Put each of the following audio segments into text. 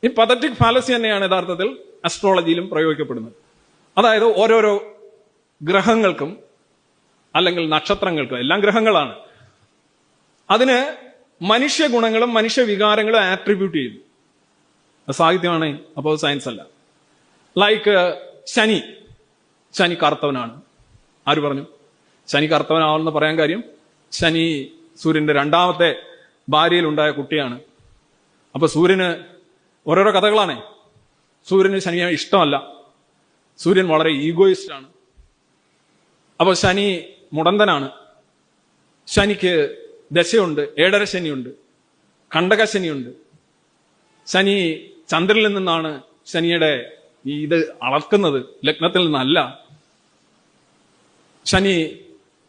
ഈ pathetic fallacy തന്നെയാണ് യഥാർത്ഥത്തിൽ അസ്ട്രോളജിയിലും പ്രയോഗിക്കപ്പെടുന്നത്. അതായത് ഓരോരോ ഗ്രഹങ്ങൾക്കും അല്ലെങ്കിൽ നക്ഷത്രങ്ങൾക്കും, എല്ലാം ഗ്രഹങ്ങളാണ്, അതിന് മനുഷ്യ ഗുണങ്ങളും മനുഷ്യ വികാരങ്ങളും ആട്രിബ്യൂട്ട് ചെയ്യുന്നു. സാഹിത്യമാണ്, അപ്പോൾ സയൻസ് അല്ല. ലൈക്ക് ശനി കറുത്തവനാണ്. ആര് പറഞ്ഞു ശനി കറുത്തവനാണെന്ന് പറയാൻ കാര്യം? ശനി സൂര്യന്റെ രണ്ടാമത്തെ ഭാര്യയിലുണ്ടായ കുട്ടിയാണ്. അപ്പൊ സൂര്യന് ഓരോരോ കഥകളാണ്. സൂര്യന് ശനിയെ ഇഷ്ടമല്ല, സൂര്യൻ വളരെ ഈഗോയിസ്റ്റ് ആണ്. അപ്പൊ ശനി മുടന്തനാണ്. ശനിക്ക് ദശയുണ്ട്, ഏഴര ശനിയുണ്ട്, കണ്ടക ശനിയുണ്ട്. ശനി ചന്ദ്രനിൽ നിന്നാണ് ശനിയുടെ ഇത് അളക്കുന്നത്, ലഗ്നത്തിൽ നിന്നല്ല. ശനി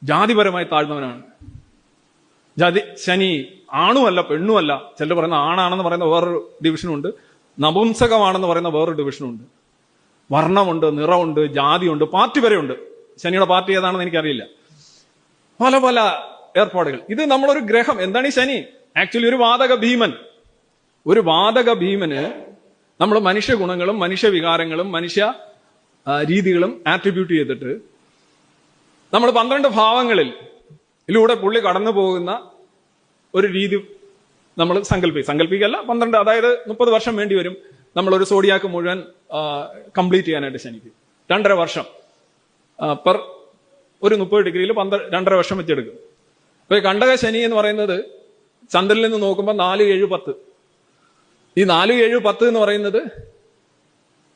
ജാതിപരമായി താഴ്ന്നവനാണ്. ശനി ആണുമല്ല പെണ്ണുമല്ല. ചിലർ പറയുന്ന ആണാണെന്ന് പറയുന്ന വേറൊരു ഡിവിഷനുണ്ട്, നപുംസകമാണെന്ന് പറയുന്ന വേറൊരു ഡിവിഷനുണ്ട്. വർണ്ണമുണ്ട്, നിറമുണ്ട്, ജാതിയുണ്ട്, പാർട്ടി വരെയുണ്ട്. ശനിയുടെ പാർട്ടി ഏതാണെന്ന് എനിക്കറിയില്ല. പല പല ഏർപ്പാടുകൾ. ഇത് നമ്മളൊരു ഗ്രഹം. എന്താണ് ഈ ശനി? ആക്ച്വലി ഒരു വാതക ഭീമൻ. ഒരു വാതക ഭീമന് നമ്മൾ മനുഷ്യ ഗുണങ്ങളും മനുഷ്യ വികാരങ്ങളും മനുഷ്യ രീതികളും ആട്രിബ്യൂട്ട് ചെയ്തിട്ട് നമ്മൾ 12 ഭാവങ്ങളിലൂടെ പുള്ളി കടന്നു പോകുന്ന ഒരു രീതി നമ്മൾ സങ്കല്പിക്കല്ല. 12, അതായത് 30 വർഷം വേണ്ടി വരും നമ്മളൊരു സോഡിയാക്ക് മുഴുവൻ കംപ്ലീറ്റ് ചെയ്യാനായിട്ട്. ശനിക്ക് 2.5 വർഷം പെർ ഒരു 30 ഡിഗ്രിയിൽ 2.5 വർഷം വെച്ചെടുക്കും. അപ്പൊ ഈ കണ്ടക ശനി എന്ന് പറയുന്നത് ചന്ദ്രനിൽ നിന്ന് നോക്കുമ്പോൾ 4, 7, 10. ഈ 4, 7, 10 എന്ന് പറയുന്നത്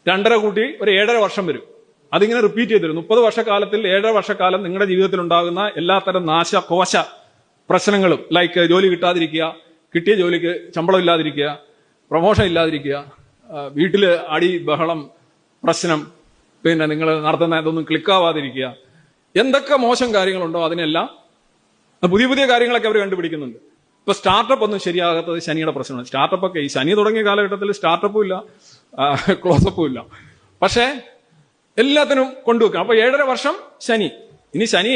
2.5 കൂട്ടി ഒരു 7.5 വർഷം വരും. അതിങ്ങനെ റിപ്പീറ്റ് ചെയ്തിരും. 30 വർഷക്കാലത്തിൽ 7.5 വർഷക്കാലം നിങ്ങളുടെ ജീവിതത്തിൽ ഉണ്ടാകുന്ന എല്ലാത്തരം കോശ പ്രശ്നങ്ങളും, ലൈക്ക് ജോലി കിട്ടാതിരിക്കുക, കിട്ടിയ ജോലിക്ക് ശമ്പളം ഇല്ലാതിരിക്കുക, പ്രൊമോഷൻ ഇല്ലാതിരിക്കുക, വീട്ടില് അടി ബഹളം പ്രശ്നം, പിന്നെ നിങ്ങൾ നടത്തുന്ന ഇതൊന്നും ക്ലിക്കാവാതിരിക്കുക, എന്തൊക്കെ മോശം കാര്യങ്ങളുണ്ടോ അതിനെല്ലാം പുതിയ പുതിയ കാര്യങ്ങളൊക്കെ അവർ കണ്ടുപിടിക്കുന്നുണ്ട്. ഇപ്പൊ സ്റ്റാർട്ടപ്പ് ഒന്നും ശരിയാകാത്തത് ശനിയുടെ പ്രശ്നമാണ്. സ്റ്റാർട്ടപ്പ് ഒക്കെ ഈ ശനി തുടങ്ങിയ കാലഘട്ടത്തിൽ സ്റ്റാർട്ടപ്പും ഇല്ല, ക്ലോസപ്പും ഇല്ല. പക്ഷേ എല്ലാത്തിനും കൊണ്ടുവെക്കണം. അപ്പൊ 7.5 വർഷം ശനി. ഇനി ശനി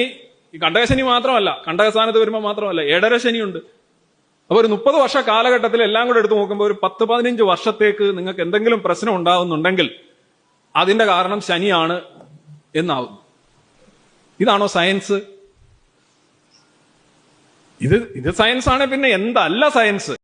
ഈ കണ്ടക ശനി മാത്രമല്ല, കണ്ടക സ്ഥാനത്ത് വരുമ്പോൾ മാത്രമല്ല, 7.5 ശനിയുണ്ട്. അപ്പൊ ഒരു 30 വർഷ കാലഘട്ടത്തിൽ എല്ലാം കൂടെ എടുത്തു നോക്കുമ്പോൾ ഒരു 10-15 വർഷത്തേക്ക് നിങ്ങൾക്ക് എന്തെങ്കിലും പ്രശ്നം ഉണ്ടാകുന്നുണ്ടെങ്കിൽ അതിന്റെ കാരണം ശനിയാണ് എന്നാവും. ഇതാണോ സയൻസ്? ഇത് സയൻസ് ആണ്. പിന്നെ എന്തല്ല സയൻസ്?